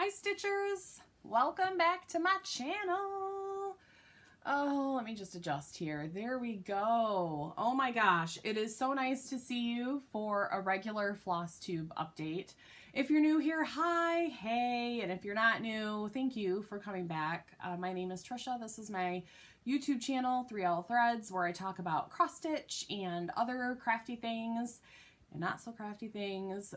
Hi Stitchers, welcome back to my channel. Oh, let me just adjust here. There we go. Oh my gosh, it is so nice to see you for a regular FLOSSTUBE update. If you're new here, hi, hey, and if you're not new, thank you for coming back. My name is Trisha. This is my YouTube channel, 3L Threads, where I talk about cross stitch and other crafty things and not so crafty things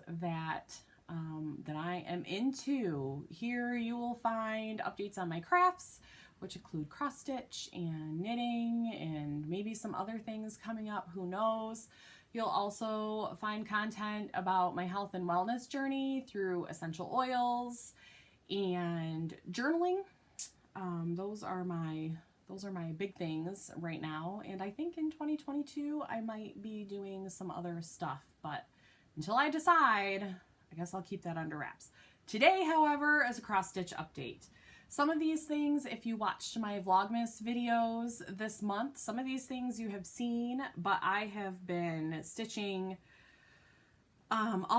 that I am into. Here you will find updates on my crafts, which include cross stitch and knitting and maybe some other things coming up, who knows. You'll also find content about my health and wellness journey through essential oils and journaling. Those are my big things right now, and I think in 2022 I might be doing some other stuff, but until I decide, I guess I'll keep that under wraps. Today, however, is a cross stitch update. Some of these things, if you watched my Vlogmas videos this month, some of these things you have seen, but I have been stitching let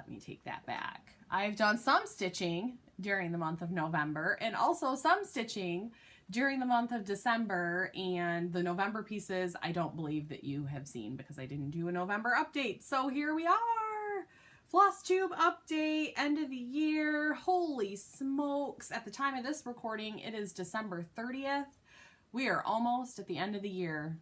me take that back. I've done some stitching during the month of November and also some stitching during the month of December, and the November pieces I don't believe that you have seen because I didn't do a November update. So here we are. FLOSSTUBE update, end of the year. Holy smokes. At the time of this recording, it is December 30th. We are almost at the end of the year.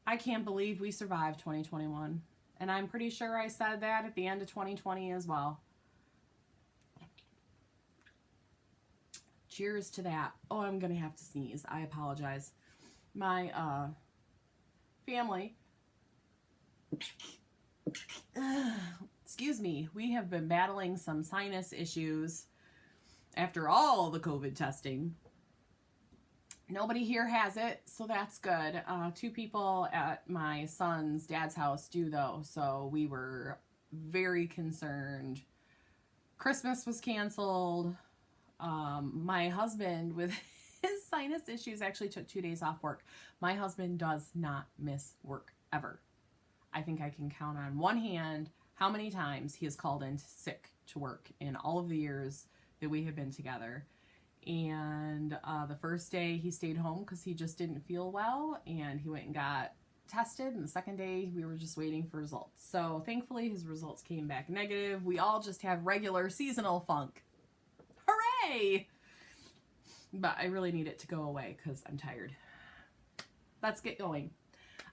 I can't believe we survived 2021. And I'm pretty sure I said that at the end of 2020 as well. Cheers to that. Oh, I'm going to have to sneeze. I apologize. My family, excuse me, we have been battling some sinus issues after all the COVID testing. Nobody here has it, so that's good. 2 people at my son's dad's house do, though, so we were very concerned. Christmas was canceled. My husband, with his sinus issues, actually took 2 days off work. My husband does not miss work ever. I think I can count on one hand how many times he has called in sick to work in all of the years that we have been together. And the first day he stayed home because he just didn't feel well, and he went and got tested, and the second day we were just waiting for results. So thankfully his results came back negative. We all just have regular seasonal funk. Hooray! But I really need it to go away because I'm tired. Let's get going.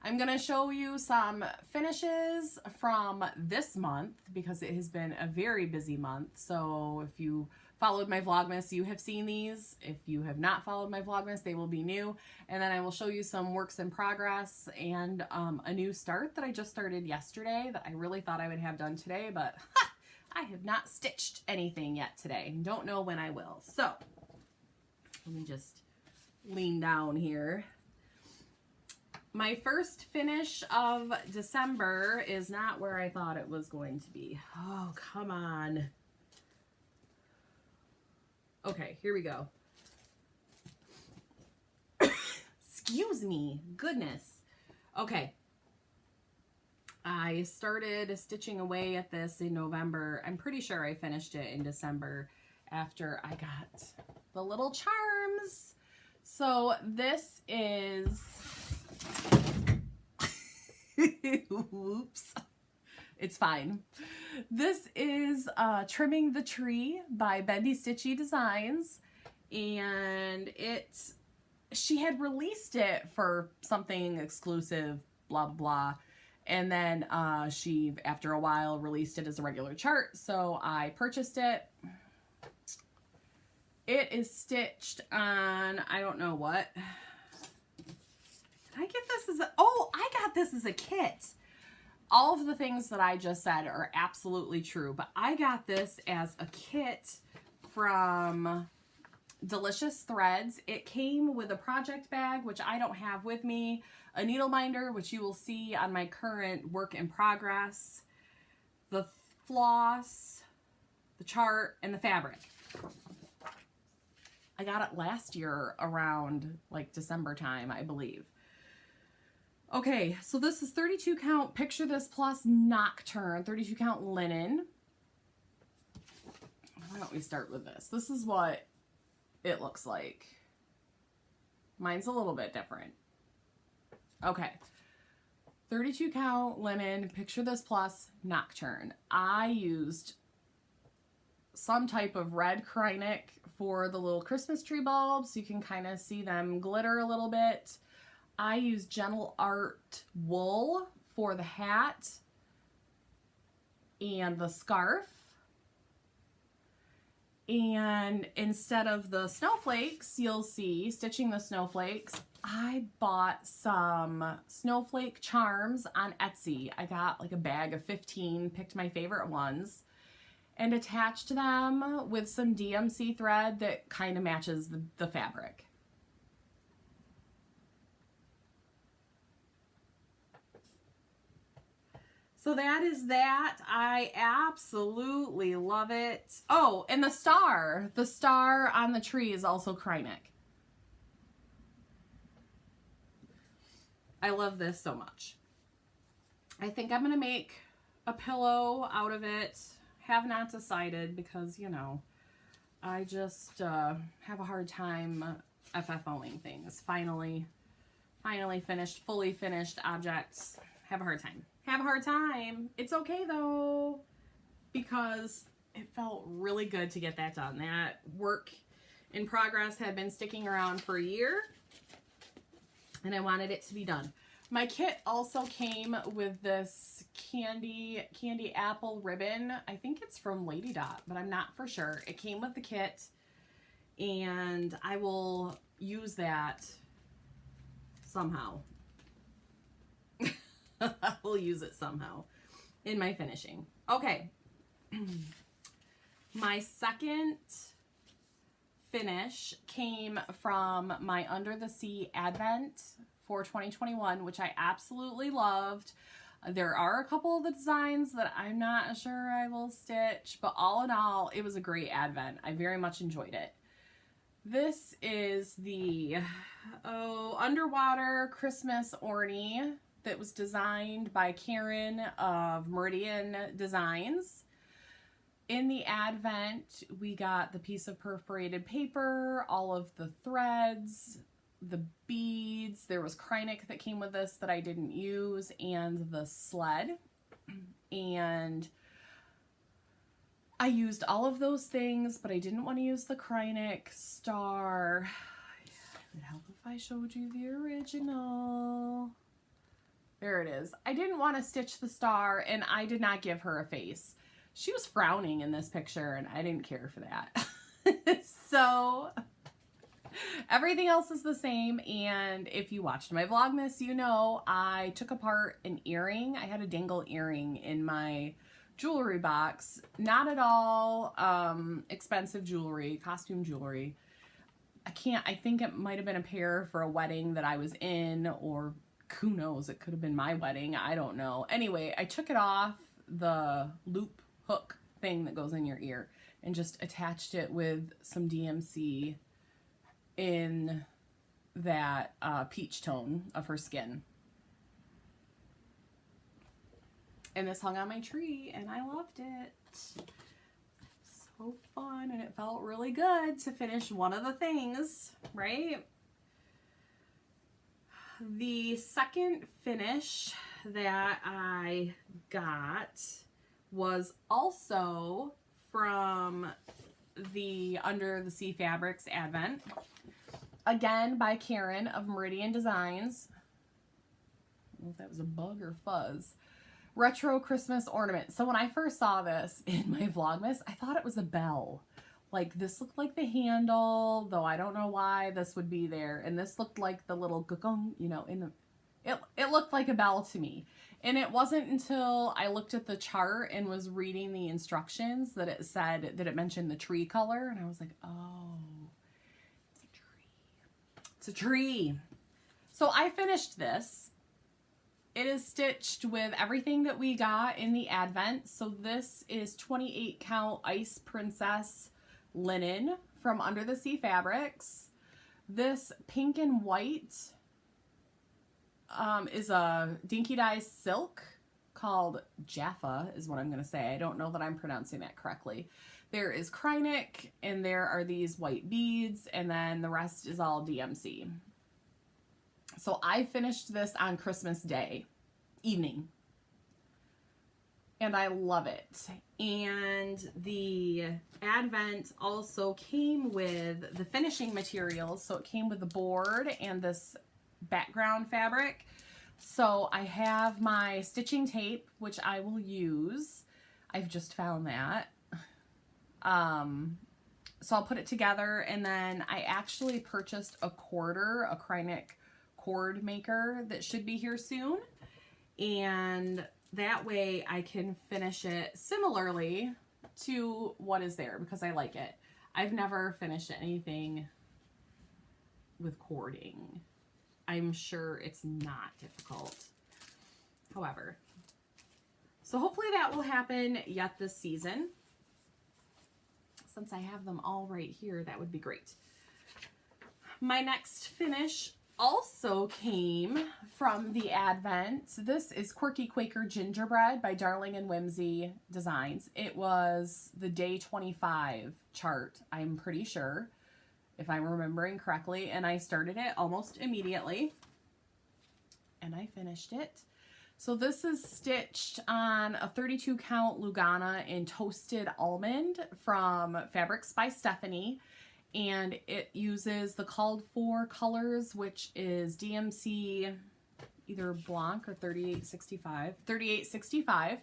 I'm going to show you some finishes from this month because it has been a very busy month. So if you followed my Vlogmas, you have seen these. If you have not followed my Vlogmas, they will be new. And then I will show you some works in progress and a new start that I just started yesterday that I really thought I would have done today, but I have not stitched anything yet today. Don't know when I will. So let me just lean down here. My first finish of December is not where I thought it was going to be. Oh, come on. Okay, here we go. Excuse me. Goodness. Okay. I started stitching away at this in November. I'm pretty sure I finished it in December after I got the little charms. So this is... Whoops. It's fine. This is Trimming the Tree by Bendy Stitchy Designs, and she had released it for something exclusive, blah blah blah, and then she, after a while, released it as a regular chart, so I purchased it. It is stitched on, I don't know what. Did I get this as a... Oh, I got this as a kit. All of the things that I just said are absolutely true, but I got this as a kit from Delicious Threads. It came with a project bag, which I don't have with me, a needle binder, which you will see on my current work in progress, the floss, the chart, and the fabric. I got it last year around like December time, I believe. Okay, so this is 32 count, picture this plus nocturne, 32 count linen. why don't we start with this? This is what it looks like. Mine's a little bit different. Okay. 32 count linen, picture this plus nocturne. I used some type of red Krynic for the little Christmas tree bulbs. You can kind of see them glitter a little bit. I used Gentle Art wool for the hat and the scarf. And instead of the snowflakes, you'll see, stitching the snowflakes, I bought some snowflake charms on Etsy. I got like a bag of 15, picked my favorite ones, and attached them with some DMC thread that kind of matches the fabric. So that is that. I absolutely love it. Oh, and the star on the tree is also Krynic. I love this so much. I think I'm going to make a pillow out of it. Have not decided because, you know, I just have a hard time FFOing things. Finally finished, fully finished objects. Have a hard time. It's okay though, because it felt really good to get that done. That work in progress had been sticking around for a year, and I wanted it to be done. My kit also came with this candy apple ribbon. I think it's from Lady Dot, but I'm not for sure. It came with the kit, and I will use that somehow. I will use it somehow in my finishing. Okay. My second finish came from my Under the Sea Advent for 2021, which I absolutely loved. There are a couple of the designs that I'm not sure I will stitch, but all in all, it was a great Advent. I very much enjoyed it. This is the underwater Christmas Ornie that was designed by Karen of Meridian Designs. In the Advent, we got the piece of perforated paper, all of the threads, the beads. There was Krynic that came with this that I didn't use, and the sled. And I used all of those things, but I didn't want to use the Krynic star. It would help if I showed you the original. There it is. I didn't want to stitch the star, and I did not give her a face. She was frowning in this picture, and I didn't care for that. So everything else is the same, and if you watched my Vlogmas, you know I took apart an earring. I had a dangle earring in my jewelry box. Not at all expensive jewelry, costume jewelry. I think it might have been a pair for a wedding that I was in, or who knows, it could have been my wedding. I don't know. Anyway, I took it off the loop hook thing that goes in your ear and just attached it with some DMC in that peach tone of her skin. And this hung on my tree, and I loved it. So fun, and it felt really good to finish one of the things, right? The second finish that I got was also from the Under the Sea Fabrics Advent. Again, by Karen of Meridian Designs. I don't know if that was a bug or fuzz. Retro Christmas Ornament. So when I first saw this in my Vlogmas, I thought it was a bell. Like, this looked like the handle, though I don't know why this would be there. And this looked like the little gugong, you know, in the... It looked like a bell to me. And it wasn't until I looked at the chart and was reading the instructions that it said, that it mentioned the tree color. And I was like, oh, it's a tree. It's a tree. So I finished this. It is stitched with everything that we got in the Advent. So this is 28 count Ice Princess linen from Under the Sea Fabrics. This pink and white is a Dinky Dye silk called Jaffa is what I'm going to say. I don't know that I'm pronouncing that correctly. There is Krynic, and there are these white beads, and then the rest is all DMC. So I finished this on Christmas Day evening, and I love it. And the Advent also came with the finishing materials. So it came with the board and this background fabric. So I have my stitching tape, which I will use. I've just found that. So I'll put it together, and then I actually purchased a quarter, a Krynic cord maker that should be here soon. And that way I can finish it similarly to what is there because I like it. I've never finished anything with cording. I'm sure it's not difficult. However, so hopefully that will happen yet this season. Since I have them all right here, that would be great. My next finish also came from the Advent. This is Quirky Quaker Gingerbread by Darling and Whimsy Designs. It was the day 25 chart, I'm pretty sure, if I'm remembering correctly, and I started it almost immediately, and I finished it. So this is stitched on a 32 count Lugana in Toasted Almond from Fabrics by Stephanie. And it uses the called for colors, which is DMC either Blanc or 3865. 3865.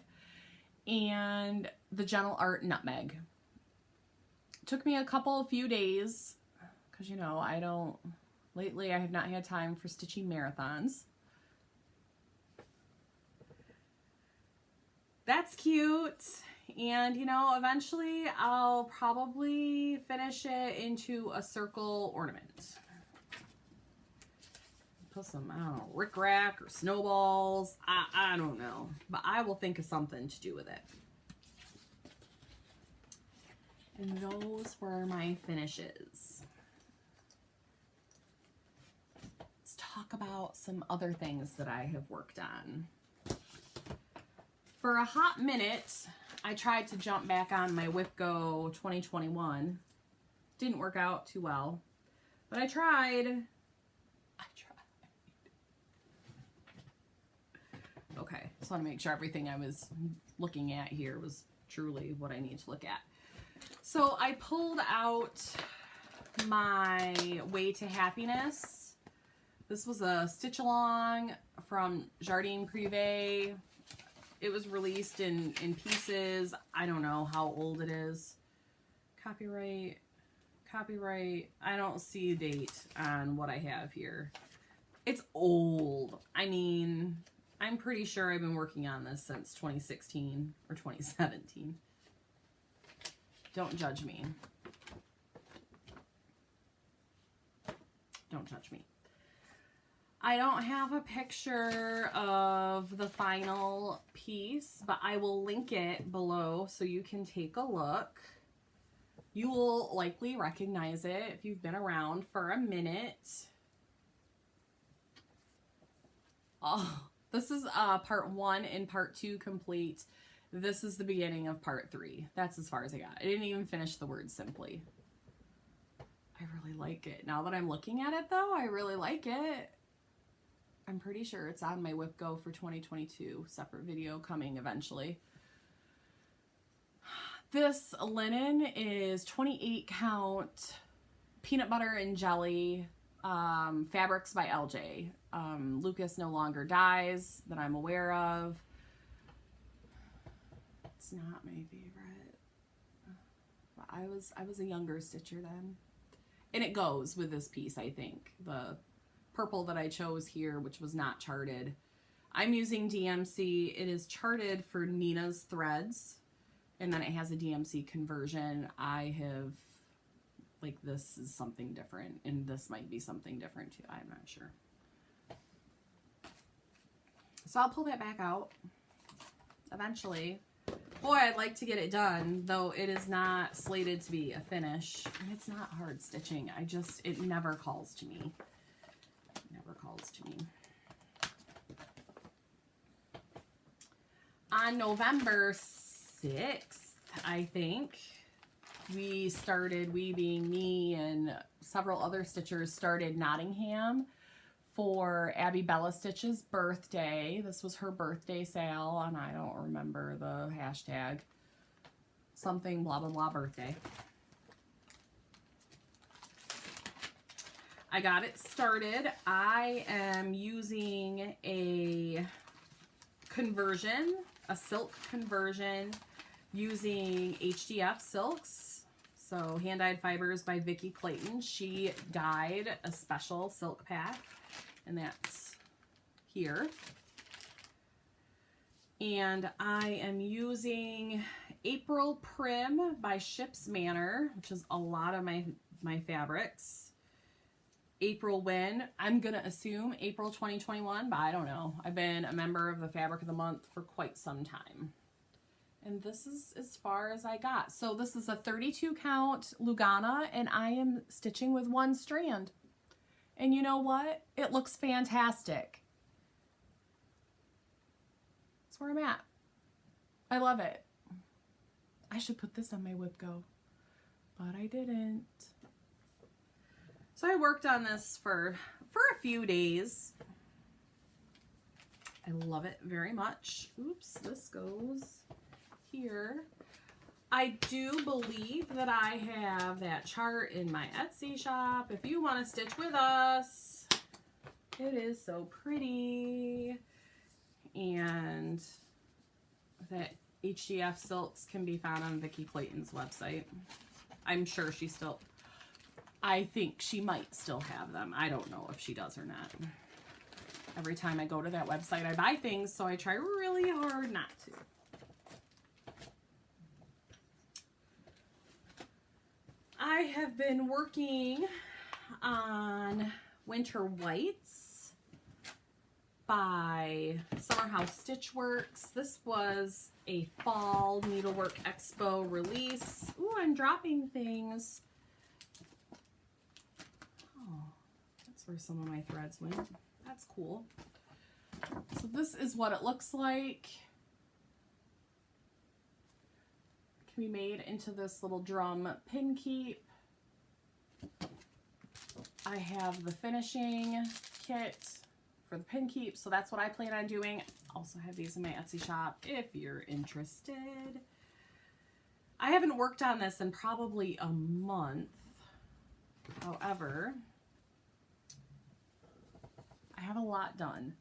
And the Gentle Art Nutmeg. It took me a few days, because, you know, lately I have not had time for stitching marathons. That's cute. And, you know, eventually I'll probably finish it into a circle ornament. Put some, I don't know, rickrack or snowballs. I don't know. But I will think of something to do with it. And those were my finishes. Let's talk about some other things that I have worked on. For a hot minute, I tried to jump back on my WhipGo 2021. Didn't work out too well, but I tried. Okay, just want to make sure everything I was looking at here was truly what I need to look at. So I pulled out my Way to Happiness. This was a stitch along from Jardin Prive. It was released in pieces. I don't know how old it is. Copyright. I don't see a date on what I have here. It's old. I mean, I'm pretty sure I've been working on this since 2016 or 2017. Don't judge me. Don't judge me. I don't have a picture of the final piece, but I will link it below so you can take a look. You will likely recognize it if you've been around for a minute. Oh, this is part 1 and part 2 complete. This is the beginning of part 3. That's as far as I got. I didn't even finish the word simply. I really like it. Now that I'm looking at it though, I really like it. I'm pretty sure it's on my WhipGo for 2022. Separate video coming eventually. This linen is 28 count peanut butter and jelly. Fabrics by LJ. Lucas No Longer Dies that I'm aware of. It's not my favorite. But I was a younger stitcher then. And it goes with this piece, I think. The purple that I chose here, which was not charted. I'm using DMC. It is charted for Nina's threads, and then it has a DMC conversion. I have, like, this is something different, and this might be something different too. I'm not sure. So I'll pull that back out eventually. Boy, I'd like to get it done, though it is not slated to be a finish. And it's not hard stitching. It never calls to me. Never calls to me. On November 6th, I think, we being me and several other stitchers, started Nottingham for Abby Bellastitch's birthday. This was her birthday sale, and I don't remember the hashtag. Something blah blah blah birthday. I got it started. I am using a conversion, a silk conversion, using HDF silks. So Hand Dyed Fibers by Vicki Clayton. She dyed a special silk pack, and that's here. And I am using April Prim by Ship's Manor, which is a lot of my fabrics. April when? I'm going to assume April 2021, but I don't know. I've been a member of the Fabric of the Month for quite some time. And this is as far as I got. So this is a 32 count Lugana, and I am stitching with one strand. And you know what? It looks fantastic. That's where I'm at. I love it. I should put this on my whip go, but I didn't. So I worked on this for a few days. I love it very much. Oops, this goes here. I do believe that I have that chart in my Etsy shop. If you want to stitch with us, it is so pretty. And that HDF silks can be found on Vicki Clayton's website. I'm sure she still... I think she might still have them. I don't know if she does or not. Every time I go to that website, I buy things, so I try really hard not to. I have been working on Winter Whites by Summer House Stitch Works. This was a Fall Needlework Expo release. Ooh, I'm dropping things. Where some of my threads went. That's cool. So this is what it looks like. It can be made into this little drum pin keep. I have the finishing kit for the pin keep, so that's what I plan on doing. I also have these in my Etsy shop if you're interested. I haven't worked on this in probably a month. However, I have a lot done.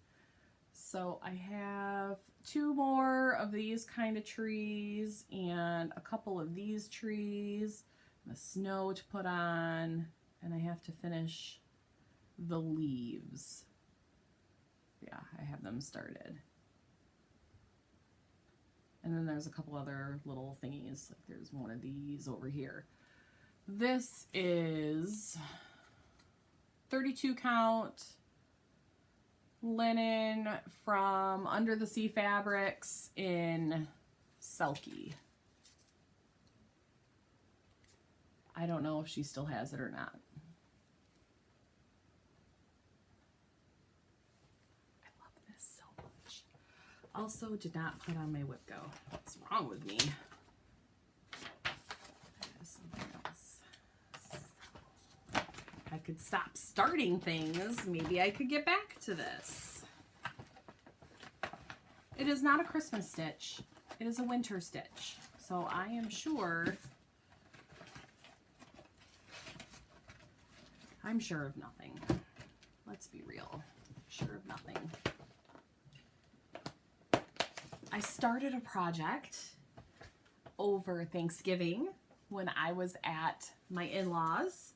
So I have 2 more of these kind of trees and a couple of these trees, the snow to put on, and I have to finish the leaves. Yeah, I have them started. And then there's a couple other little thingies, like there's one of these over here. This is 32 count linen from Under the Sea Fabrics in Selkie. I don't know if she still has it or not. I love this so much. Also, did not put on my whip go. What's wrong with me? Something else. I could stop starting things. Maybe I could get back to this. It is not a Christmas stitch. It is a winter stitch. So I am sure... I'm sure of nothing. Let's be real. Sure of nothing. I started a project over Thanksgiving when I was at my in-laws.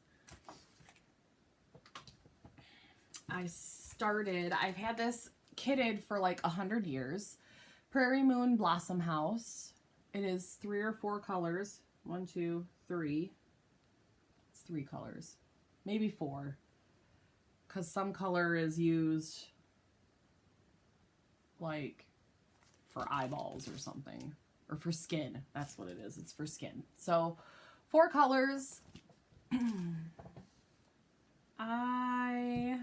I've had this kitted for like 100 years. Prairie Moon Blossom House. It is 3 or 4 colors. 1, 2, 3. It's 3 colors. Maybe 4. Because some color is used like for eyeballs or something. Or for skin. That's what it is. It's for skin. So 4 colors. I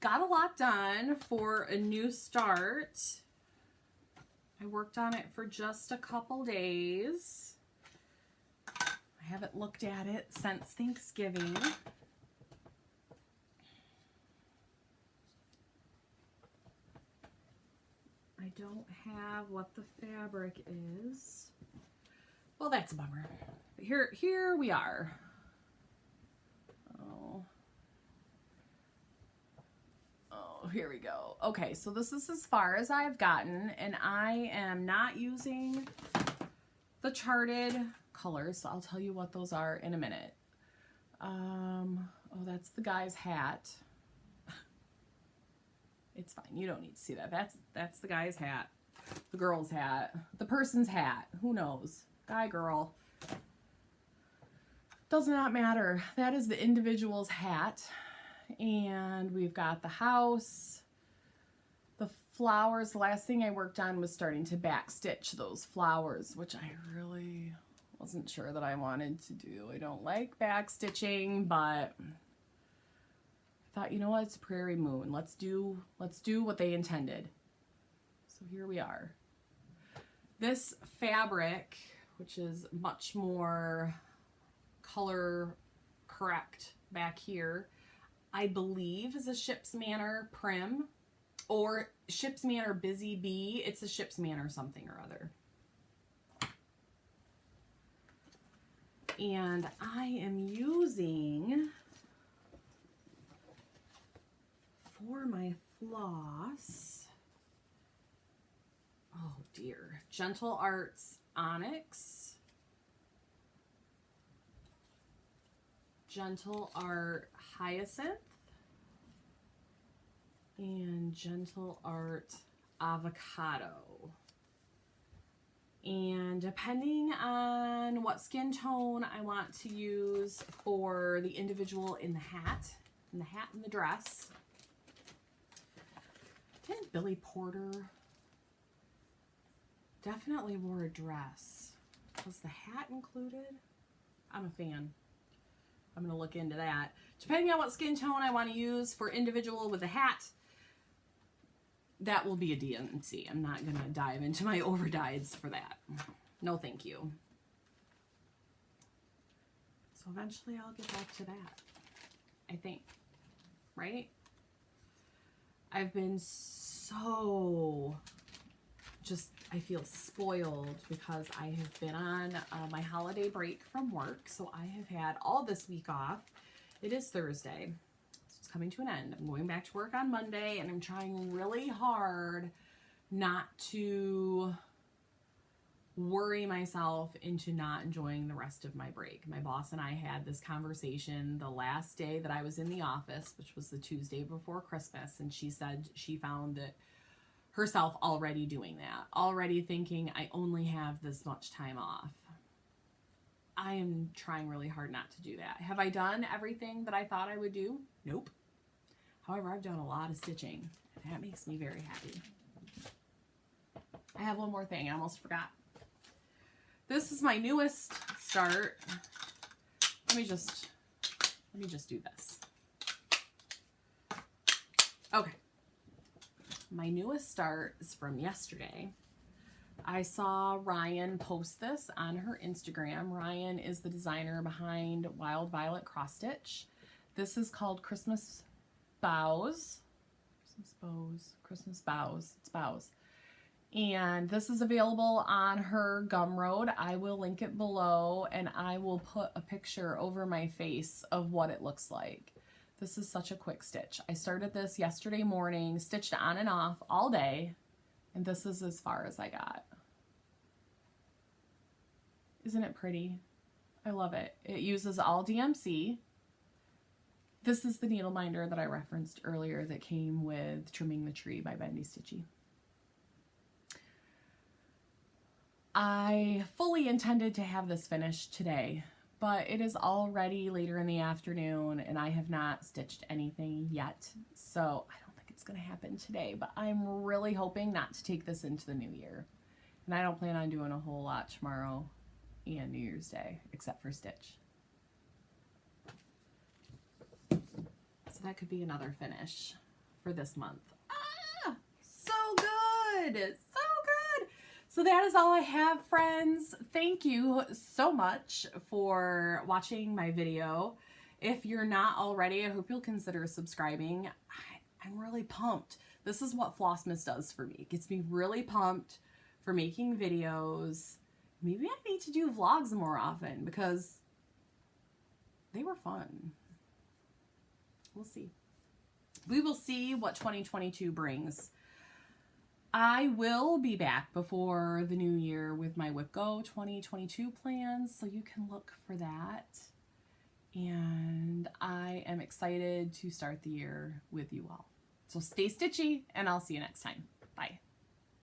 got a lot done for a new start. I worked on it for just a couple days. I haven't looked at it since Thanksgiving. I don't have what the fabric is. Well, that's a bummer. But here we are. Oh, here we go. Okay, so this is as far as I've gotten, and I am not using the charted colors, so I'll tell you what those are in a minute. Oh, that's the guy's hat. It's fine. You don't need to see that. That's the guy's hat. The girl's hat. The person's hat. Who knows? Guy, girl. Does not matter. That is the individual's hat. And we've got the house. The flowers. The last thing I worked on was starting to back stitch those flowers, which I really wasn't sure that I wanted to do. I don't like back stitching, but thought, you know what, it's Prairie Moon. Let's do what they intended. So here we are. This fabric, which is much more color correct back here, I believe is a Ship's Manor Prim or Ship's Manor Busy Bee. It's a Ship's Manor something or other. And I am using, for my floss, oh dear, Gentle Arts Onyx, Gentle Art Hyacinth, and Gentle Art Avocado. And depending on what skin tone I want to use for the individual in the hat and the dress. Didn't Billy Porter definitely wore a dress? Was the hat included? I'm a fan. I'm going to look into that. Depending on what skin tone I want to use for individual with the hat, that will be a DNC. I'm not going to dive into my overdyes for that. No, thank you. So eventually I'll get back to that, I think. Right? I've been so I feel spoiled because I have been on my holiday break from work. So I have had all this week off. It is Thursday. So it's coming to an end. I'm going back to work on Monday, and I'm trying really hard not to worry myself into not enjoying the rest of my break. My boss and I had this conversation the last day that I was in the office, which was the Tuesday before Christmas, and she said she found it herself already doing that, already thinking I only have this much time off. I am trying really hard not to do that. Have I done everything that I thought I would do? Nope. However, I've done a lot of stitching. That makes me very happy. I have one more thing. I almost forgot. This is my newest start. Let me just do this. Okay. My newest start is from yesterday. I saw Ryan post this on her Instagram. Ryan is the designer behind Wild Violet Cross Stitch. This is called Christmas Boughs. Christmas Boughs. It's Boughs. And this is available on her Gumroad. I will link it below, and I will put a picture over my face of what it looks like. This is such a quick stitch. I started this yesterday morning, stitched on and off all day, and this is as far as I got. Isn't it pretty? I love it. It uses all DMC. This is the needle minder that I referenced earlier that came with Trimming the Tree by Bendy Stitchy. I fully intended to have this finished today, but it is already later in the afternoon and I have not stitched anything yet. So I don't think it's going to happen today, but I'm really hoping not to take this into the new year. And I don't plan on doing a whole lot tomorrow and New Year's Day, except for stitch. So that could be another finish for this month. Ah, so good. So good. So that is all I have, friends. Thank you so much for watching my video. If you're not already, I hope you'll consider subscribing. I'm really pumped. This is what Flossmas does for me. It gets me really pumped for making videos. Maybe I need to do vlogs more often because they were fun. We'll see. We will see what 2022 brings. I will be back before the new year with my WhipGo 2022 plans, so you can look for that. And I am excited to start the year with you all. So stay stitchy, and I'll see you next time. Bye.